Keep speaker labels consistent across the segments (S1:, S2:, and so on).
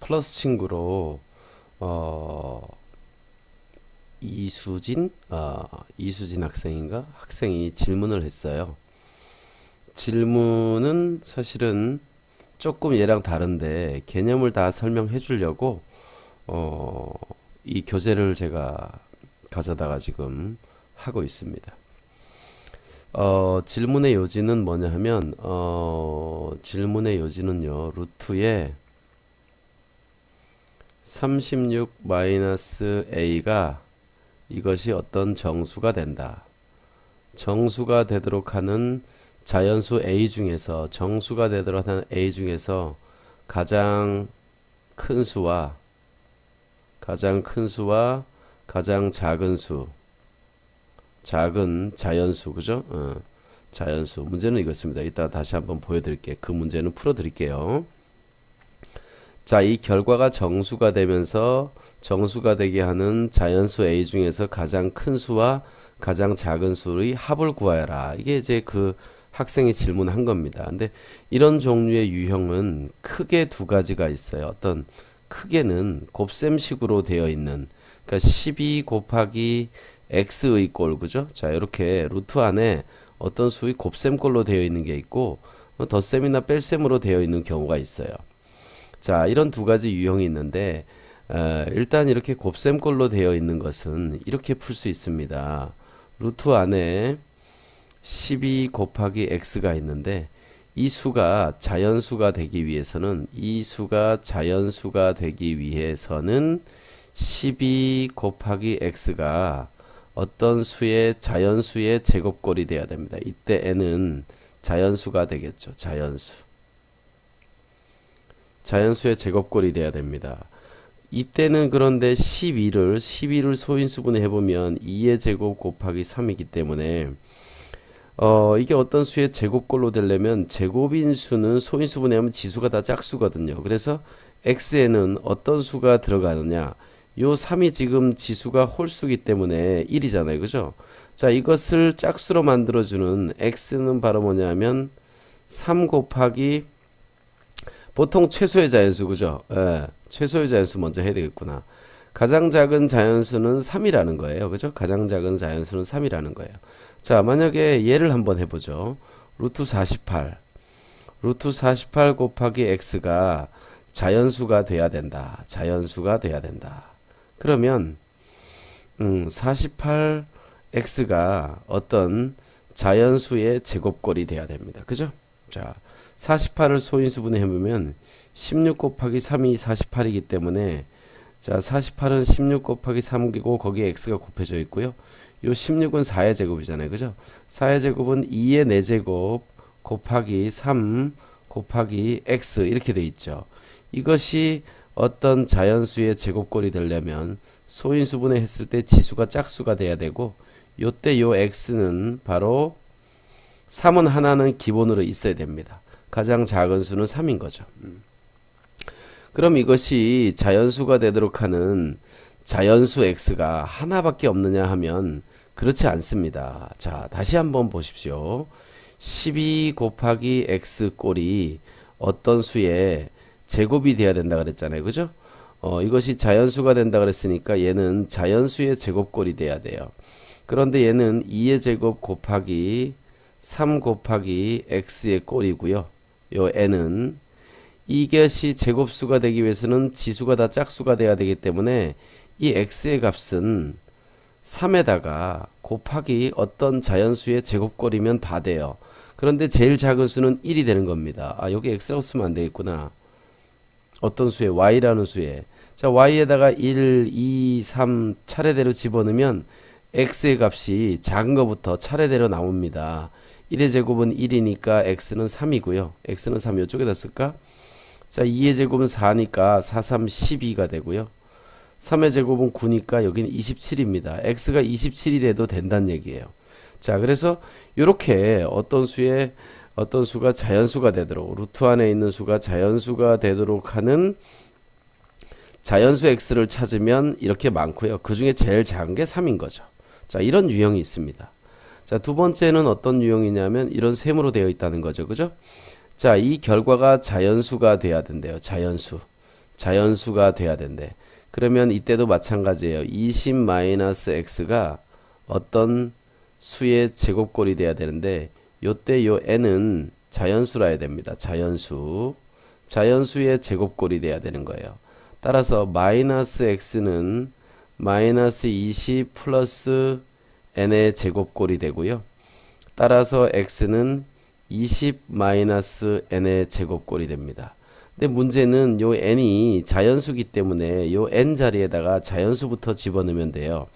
S1: 클래스 친구로 이수진 이수진 학생이 질문을 했어요. 질문은 사실은 조금 얘랑 다른데 개념을 다 설명해 주려고 이 교재를 제가 가져다가 지금 하고 있습니다. 질문의 요지는 뭐냐 하면 질문의 요지는요, 루트에 36-a가 이것이 어떤 정수가 된다. 정수가 되도록 하는 자연수 a 중에서, 정수가 되도록 하는 a 중에서 가장 큰 수와 가장 작은 수, 작은 자연수, 그죠? 자연수. 문제는 이것입니다. 이따 다시 한번 보여드릴게요. 그 문제는 풀어드릴게요. 자, 이 결과가 정수가 되면서 정수가 되게 하는 자연수 A 중에서 가장 큰 수와 가장 작은 수의 합을 구하여라. 이게 이제 그 학생이 질문한 겁니다. 근데 이런 종류의 유형은 크게 두 가지가 있어요. 어떤 크게는 곱셈식으로 되어 있는, 그러니까 12 곱하기 x의 꼴, 그죠? 자, 이렇게 루트 안에 어떤 수의 곱셈꼴로 되어 있는 게 있고, 덧셈이나 뺄셈으로 되어 있는 경우가 있어요. 자, 이런 두 가지 유형이 있는데, 일단 이렇게 곱셈꼴로 되어 있는 것은 이렇게 풀 수 있습니다. 루트 안에 12 곱하기 x가 있는데, 이 수가 자연수가 되기 위해서는 12 곱하기 x가 어떤 수의 자연수의 제곱꼴이 돼야 됩니다. 이때 n은 자연수가 되겠죠. 자연수의 제곱꼴이 돼야 됩니다. 이때는 그런데 12를 소인수분해 해보면 2의 제곱 곱하기 3이기 때문에 이게 어떤 수의 제곱꼴로 되려면 제곱인 수는 소인수분해 하면 지수가 다 짝수거든요. 그래서 x에는 어떤 수가 들어가느냐, 요 3이 지금 지수가 홀수기 때문에 1이잖아요. 그죠? 자, 이것을 짝수로 만들어주는 x는 바로 뭐냐면 3 곱하기, 보통 최소의 자연수, 그죠? 예, 최소의 자연수 먼저 해야 되겠구나. 가장 작은 자연수는 3이라는 거예요. 그죠? 가장 작은 자연수는 3이라는 거예요. 자, 만약에 얘를 한번 해보죠. 루트 48 곱하기 x가 자연수가 돼야 된다. 그러면 48x가 어떤 자연수의 제곱꼴이 돼야 됩니다. 그죠? 자, 48을 소인수분해 해보면 16 곱하기 3이 48이기 때문에, 자, 48은 16 곱하기 3이고 거기에 x가 곱해져 있고요. 요 16은 4의 제곱이잖아요. 그죠? 4의 제곱은 2의 4제곱 곱하기 3 곱하기 x 이렇게 돼 있죠. 이것이 어떤 자연수의 제곱꼴이 되려면 소인수분해 했을 때 지수가 짝수가 돼야 되고, 요때 요 x는 바로 3은 하나는 기본으로 있어야 됩니다. 가장 작은 수는 3인 거죠. 그럼 이것이 자연수가 되도록 하는 자연수 x가 하나밖에 없느냐 하면 그렇지 않습니다. 자, 다시 한번 보십시오. 12 곱하기 x 꼴이 어떤 수의 제곱이 돼야 된다 그랬잖아요. 그죠? 이것이 자연수가 된다 그랬으니까 얘는 자연수의 제곱꼴이 돼야 돼요. 그런데 얘는 2의 제곱 곱하기 3 곱하기 x의 꼴이고요. 요 n은 이것이 제곱수가 되기 위해서는 지수가 다 짝수가 돼야 되기 때문에 이 x의 값은 3에다가 곱하기 어떤 자연수의 제곱꼴이면 다 돼요. 그런데 제일 작은 수는 1이 되는 겁니다. 아, 여기 x라고 쓰면 안 되겠구나. 어떤 수에, y라는 수에. 자, y에다가 1, 2, 3 차례대로 집어넣으면 x의 값이 작은 것부터 차례대로 나옵니다. 1의 제곱은 1이니까 x는 3이고요. x는 3 이쪽에다 쓸까? 자, 2의 제곱은 4니까 4, 3, 12가 되고요. 3의 제곱은 9니까 여기는 27입니다. x가 27이 돼도 된다는 얘기예요. 자, 그래서 이렇게 어떤 수가 자연수가 되도록, 루트 안에 있는 수가 자연수가 되도록 하는 자연수 x를 찾으면 이렇게 많고요. 그 중에 제일 작은 게 3인 거죠. 자, 이런 유형이 있습니다. 자, 두 번째는 어떤 유형이냐면 이런 셈으로 되어 있다는 거죠. 그죠? 자, 이 결과가 자연수가 돼야 된대요. 자연수가 돼야 된대. 그러면 이때도 마찬가지예요. 20-x가 어떤 수의 제곱꼴이 돼야 되는데 요때 요 n은 자연수라 해야 됩니다. 자연수의 제곱꼴이 돼야 되는 거예요. 따라서 마이너스 x는 마이너스 20 플러스 n의 제곱꼴이 되고요. 따라서 x는 20 마이너스 n의 제곱꼴이 됩니다. 근데 문제는 요 n이 자연수기 때문에 요 n 자리에다가 자연수부터 집어넣으면 돼요.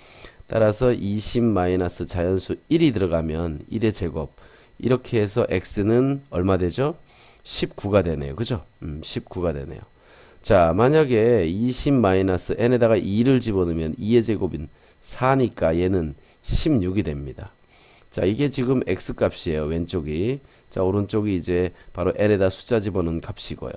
S1: 따라서 20 마이너스 자연수 1이 들어가면 1의 제곱 이렇게 해서 x는 얼마 되죠? 19가 되네요. 그죠? 19가 되네요. 자, 만약에 20 마이너스 n에다가 2를 집어넣으면 2의 제곱인 4니까 얘는 16이 됩니다. 자, 이게 지금 x 값이에요. 왼쪽이. 자, 오른쪽이 이제 바로 n에다 숫자 집어넣은 값이고요.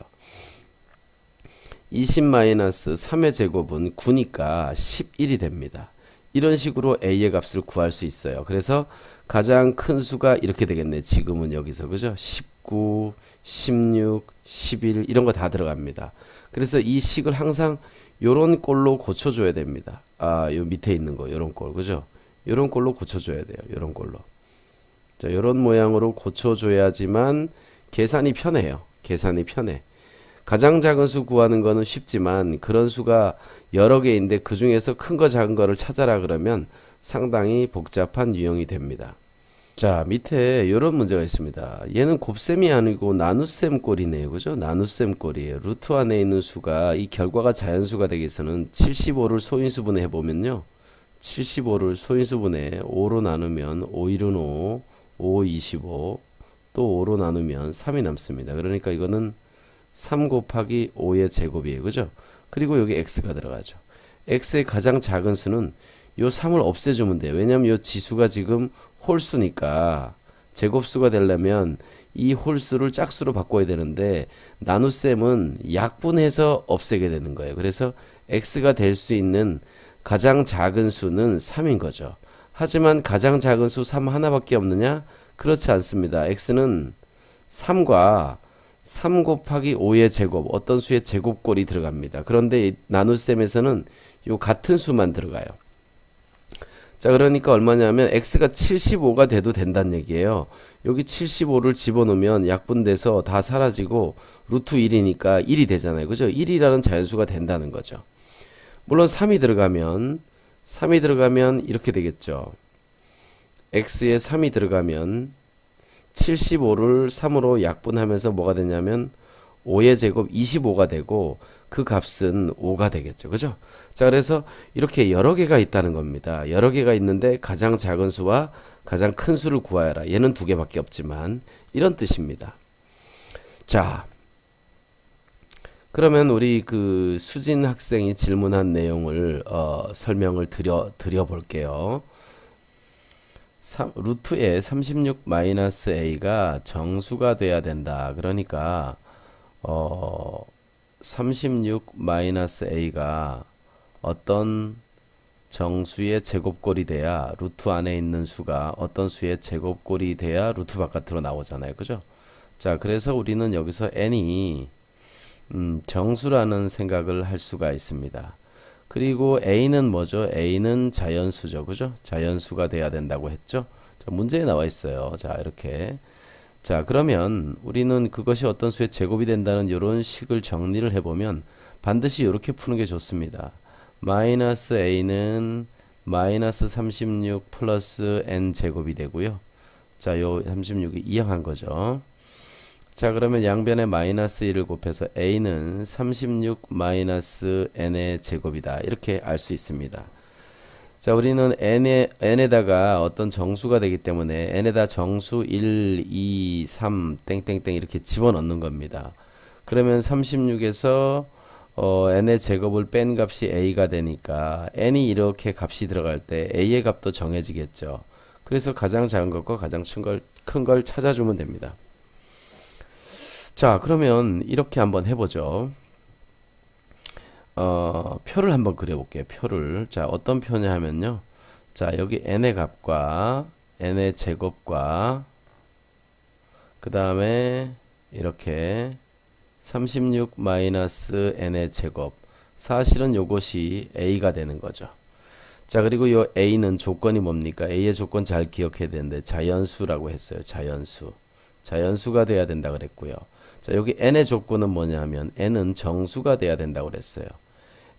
S1: 20 마이너스 3의 제곱은 9니까 11이 됩니다. 이런 식으로 a의 값을 구할 수 있어요. 그래서 가장 큰 수가 이렇게 되겠네. 지금은 여기서 그죠? 19, 16, 11 이런 거 다 들어갑니다. 그래서 이 식을 항상 요런 꼴로 고쳐줘야 됩니다. 아, 요 밑에 있는 거 요런 꼴 그죠? 요런 꼴로 고쳐줘야 돼요. 요런 꼴로. 자, 요런 모양으로 고쳐줘야지만 계산이 편해요. 계산이 편해. 가장 작은 수 구하는 거는 쉽지만 그런 수가 여러 개인데 그 중에서 큰 거 작은 거를 찾아라 그러면 상당히 복잡한 유형이 됩니다. 자, 밑에 이런 문제가 있습니다. 얘는 곱셈이 아니고 나눗셈 꼴이네요. 그죠? 나눗셈 꼴이에요. 루트 안에 있는 수가 이 결과가 자연수가 되기 위해서는 75를 소인수분해 해보면요. 75를 소인수분해 5로 나누면 5, 1은 5, 5, 25, 또 5로 나누면 3이 남습니다. 그러니까 이거는 3 곱하기 5의 제곱이에요. 그죠? 그리고 여기 x가 들어가죠. x의 가장 작은 수는 요 3을 없애주면 돼요. 왜냐면 요 지수가 지금 홀수니까 제곱수가 되려면 이 홀수를 짝수로 바꿔야 되는데 나눗셈은 약분해서 없애게 되는 거예요. 그래서 x가 될 수 있는 가장 작은 수는 3인 거죠. 하지만 가장 작은 수 3 하나밖에 없느냐? 그렇지 않습니다. x는 3과 3 곱하기 5의 제곱, 어떤 수의 제곱꼴이 들어갑니다. 그런데 나눗셈에서는 요 같은 수만 들어가요. 자, 그러니까 얼마냐면 x가 75가 돼도 된다는 얘기예요. 여기 75를 집어넣으면 약분돼서 다 사라지고 루트 1이니까 1이 되잖아요. 그죠? 1이라는 자연수가 된다는 거죠. 물론 3이 들어가면 이렇게 되겠죠. x에 3이 들어가면 75를 3으로 약분하면서 뭐가 되냐면 5의 제곱 25가 되고 그 값은 5가 되겠죠. 그죠? 자, 그래서 이렇게 여러 개가 있다는 겁니다. 여러 개가 있는데 가장 작은 수와 가장 큰 수를 구하여라. 얘는 두 개밖에 없지만 이런 뜻입니다. 자, 그러면 우리 그 수진 학생이 질문한 내용을 설명을 드려 볼게요. 루트에 36 마이너스 a가 정수가 돼야 된다. 그러니까 36 마이너스 a가 어떤 정수의 제곱꼴이 돼야 루트 안에 있는 수가 어떤 수의 제곱꼴이 돼야 루트 바깥으로 나오잖아요. 그죠? 자, 그래서 우리는 여기서 n이 정수라는 생각을 할 수가 있습니다. 그리고 a는 뭐죠? a는 자연수죠. 그죠? 자연수가 돼야 된다고 했죠? 자, 문제에 나와 있어요. 자, 이렇게. 자, 그러면 우리는 그것이 어떤 수의 제곱이 된다는 이런 식을 정리를 해보면 반드시 이렇게 푸는 게 좋습니다. 마이너스 a는 마이너스 36 플러스 n 제곱이 되고요. 자, 요 36이 이항한 거죠. 자, 그러면 양변에 마이너스 1을 곱해서 a는 36 마이너스 n의 제곱이다. 이렇게 알 수 있습니다. 자, 우리는 n에다가 어떤 정수가 되기 때문에 n에다 정수 1, 2, 3 땡땡땡 이렇게 집어넣는 겁니다. 그러면 36에서 n의 제곱을 뺀 값이 a가 되니까 n이 이렇게 값이 들어갈 때 a의 값도 정해지겠죠. 그래서 가장 작은 것과 가장 큰 걸 찾아주면 됩니다. 자, 그러면 이렇게 한번 해보죠. 표를 한번 그려볼게요. 표를. 자, 어떤 표냐 하면요. 자, 여기 n의 값과 n의 제곱과 그 다음에 이렇게 36 마이너스 n의 제곱. 사실은 요것이 a가 되는 거죠. 자, 그리고 요 a는 조건이 뭡니까? a의 조건 잘 기억해야 되는데 자연수라고 했어요. 자연수. 자연수가 돼야 된다 그랬고요. 자, 여기 n의 조건은 뭐냐 하면 n은 정수가 돼야 된다고 그랬어요.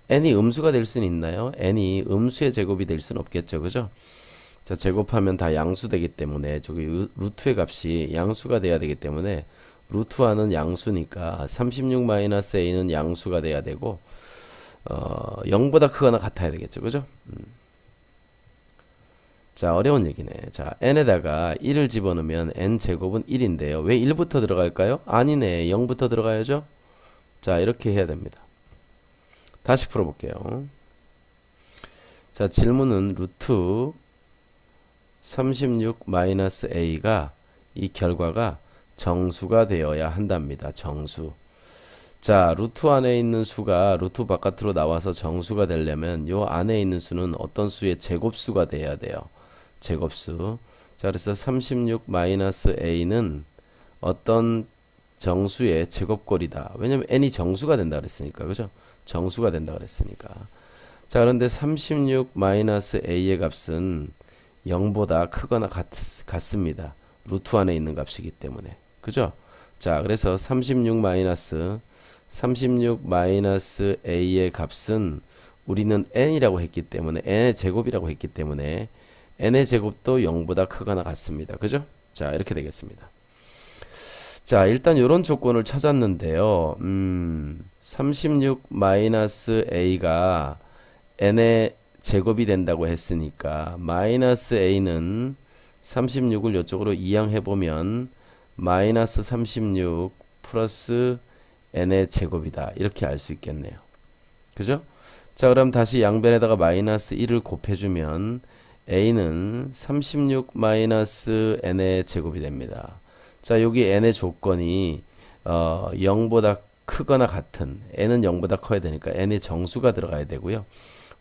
S1: n이 음수가 될 수는 있나요? n이 음수의 제곱이 될 수는 없겠죠. 그죠? 자, 제곱하면 다 양수 되기 때문에 저기 루트의 값이 양수가 돼야 되기 때문에 루트와는 양수니까 36-a는 양수가 돼야 되고 0보다 크거나 같아야 되겠죠. 그죠? 자, 어려운 얘기네. 자, n에다가 1을 집어넣으면 n제곱은 1인데요. 왜 1부터 들어갈까요? 아니네. 0부터 들어가야죠. 자, 이렇게 해야 됩니다. 다시 풀어볼게요. 자, 질문은 루트 36-a가 이 결과가 정수가 되어야 한답니다. 정수. 자, 루트 안에 있는 수가 루트 바깥으로 나와서 정수가 되려면 요 안에 있는 수는 어떤 수의 제곱수가 돼야 돼요. 제곱수. 자, 그래서 36-a는 어떤 정수의 제곱꼴이다. 왜냐면 n이 정수가 된다 그랬으니까. 그죠? 정수가 된다 그랬으니까. 자, 그런데 36-a의 값은 0보다 크거나 같습니다. 루트 안에 있는 값이기 때문에. 그죠? 자, 그래서 36-a의 값은 우리는 n이라고 했기 때문에 n의 제곱이라고 했기 때문에 n의 제곱도 0보다 크거나 같습니다. 그죠? 자, 이렇게 되겠습니다. 자, 일단 이런 조건을 찾았는데요. 36-a가 n의 제곱이 된다고 했으니까 마이너스 a는 36을 이쪽으로 이항해보면 마이너스 36 플러스 n의 제곱이다. 이렇게 알 수 있겠네요. 그죠? 자, 그럼 다시 양변에다가 마이너스 1을 곱해주면 a는 36 마이너스 n의 제곱이 됩니다. 자, 여기 n의 조건이 0보다 크거나 같은 n은 0보다 커야 되니까 n의 정수가 들어가야 되고요.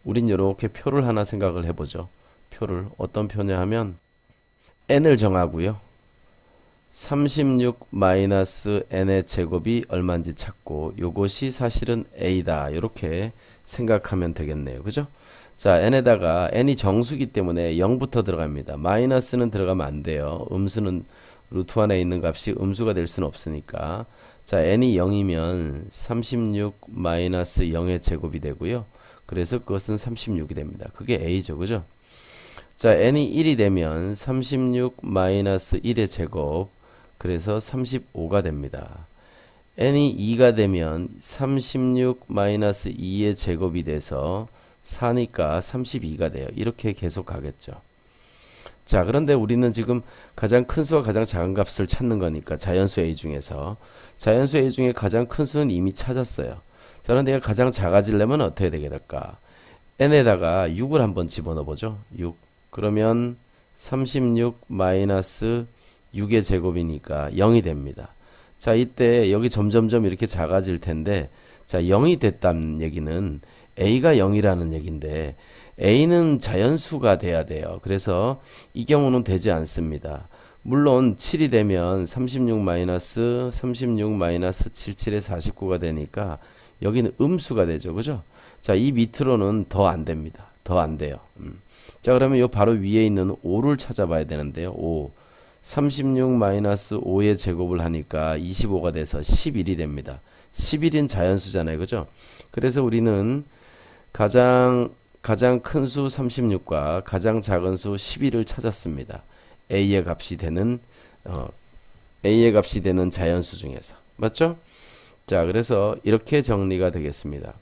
S1: 우린 이렇게 표를 하나 생각을 해보죠. 표를 어떤 표냐 하면 n을 정하고요. 36 마이너스 n의 제곱이 얼마인지 찾고 요것이 사실은 a다. 이렇게 생각하면 되겠네요. 그죠? 자, n에다가 n이 정수기 때문에 0부터 들어갑니다. 마이너스는 들어가면 안 돼요. 음수는 루트 안에 있는 값이 음수가 될 수는 없으니까. 자, n이 0이면 36 마이너스 0의 제곱이 되고요. 그래서 그것은 36이 됩니다. 그게 a죠. 그죠? 자, n이 1이 되면 36 마이너스 1의 제곱. 그래서 35가 됩니다. n이 2가 되면 36 마이너스 2의 제곱이 돼서 4니까 32가 돼요. 이렇게 계속 가겠죠. 자, 그런데 우리는 지금 가장 큰 수와 가장 작은 값을 찾는 거니까 자연수 A 중에서 자연수 A 중에 가장 큰 수는 이미 찾았어요. 자, 그런데 얘가 가장 작아지려면 어떻게 되게 될까? n에다가 6을 한번 집어넣어 보죠. 6. 그러면 36 마이너스 6의 제곱이니까 0이 됩니다. 자, 이때 여기 점점점 이렇게 작아질 텐데, 자, 0이 됐다는 얘기는 a가 0이라는 얘기인데 a는 자연수가 돼야 돼요. 그래서 이 경우는 되지 않습니다. 물론 7이 되면 36 마이너스 77에 49가 되니까 여기는 음수가 되죠. 그죠? 자, 이 밑으로는 더 안 됩니다. 더 안 돼요. 자, 그러면 요 바로 위에 있는 5를 찾아봐야 되는데요. 5. 36 마이너스 5의 제곱을 하니까 25가 돼서 11이 됩니다. 11인 자연수잖아요. 그죠? 그래서 우리는 가장 큰 수 36과 가장 작은 수 11을 찾았습니다. a의 값이 되는 자연수 중에서. 맞죠? 자, 그래서 이렇게 정리가 되겠습니다.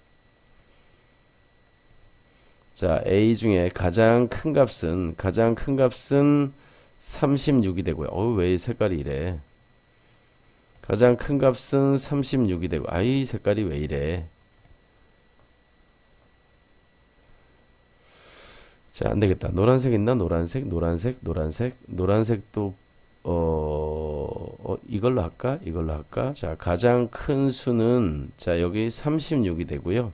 S1: 자, a 중에 가장 큰 값은 36이 되고요. 왜 이 색깔이 이래? 가장 큰 값은 36이 되고, 이 색깔이 왜 이래? 자, 안 되겠다. 노란색 있나? 노란색도, 이걸로 할까? 자, 가장 큰 수는, 자, 여기 36이 되고요.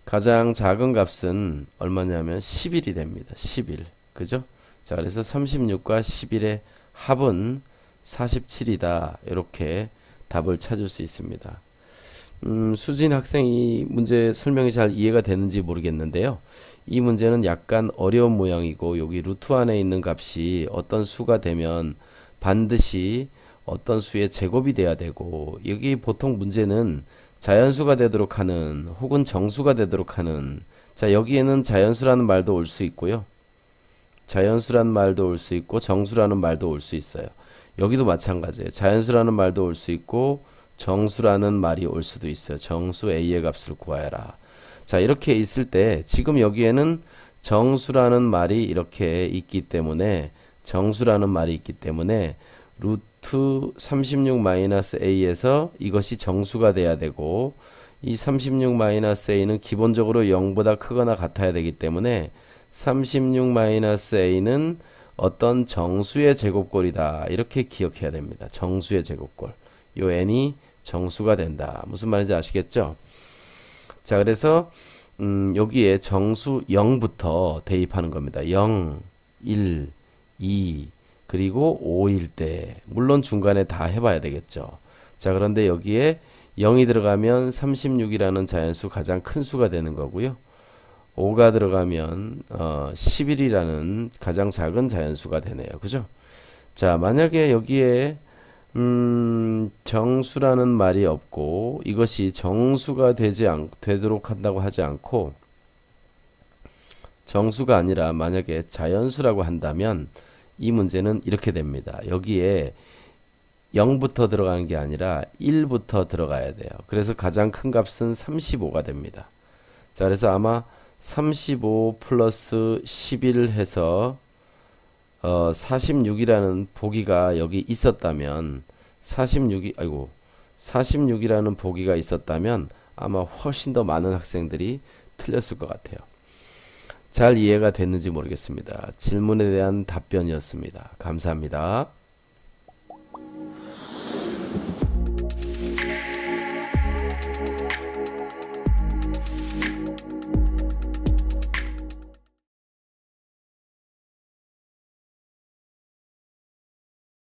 S1: 가장 작은 값은 얼마냐면 11이 됩니다. 11. 그죠? 자, 그래서 36과 11의 합은 47이다. 이렇게 답을 찾을 수 있습니다. 수진 학생이 문제 설명이 잘 이해가 되는지 모르겠는데요. 이 문제는 약간 어려운 모양이고 여기 루트 안에 있는 값이 어떤 수가 되면 반드시 어떤 수의 제곱이 돼야 되고 여기 보통 문제는 자연수가 되도록 하는 혹은 정수가 되도록 하는 자 여기에는 자연수라는 말도 올 수 있고요. 자연수라는 말도 올 수 있고 정수라는 말도 올 수 있어요. 여기도 마찬가지예요. 자연수라는 말도 올 수 있고 정수라는 말이 올 수도 있어요. 정수 A의 값을 구하여라. 자 이렇게 있을 때 지금 여기에는 정수라는 말이 이렇게 있기 때문에 정수라는 말이 있기 때문에 루트 36-a에서 이것이 정수가 돼야 되고 이 36-a는 기본적으로 0보다 크거나 같아야 되기 때문에 36-a는 어떤 정수의 제곱꼴이다. 이렇게 기억해야 됩니다. 정수의 제곱꼴. 요 n이 정수가 된다. 무슨 말인지 아시겠죠? 자, 그래서 여기에 정수 0부터 대입하는 겁니다. 0, 1, 2, 그리고 5일 때 물론 중간에 다 해봐야 되겠죠. 자, 그런데 여기에 0이 들어가면 36이라는 자연수 가장 큰 수가 되는 거고요. 5가 들어가면 11이라는 가장 작은 자연수가 되네요. 그죠? 자, 만약에 여기에 정수라는 말이 없고 이것이 정수가 되도록 한다고 하지 않고 정수가 아니라 만약에 자연수라고 한다면 이 문제는 이렇게 됩니다. 여기에 0부터 들어가는 게 아니라 1부터 들어가야 돼요. 그래서 가장 큰 값은 35가 됩니다. 자, 그래서 아마 35 플러스 11 해서 46이라는 보기가 여기 있었다면 46이라는 보기가 있었다면 아마 훨씬 더 많은 학생들이 틀렸을 것 같아요. 잘 이해가 됐는지 모르겠습니다. 질문에 대한 답변이었습니다. 감사합니다.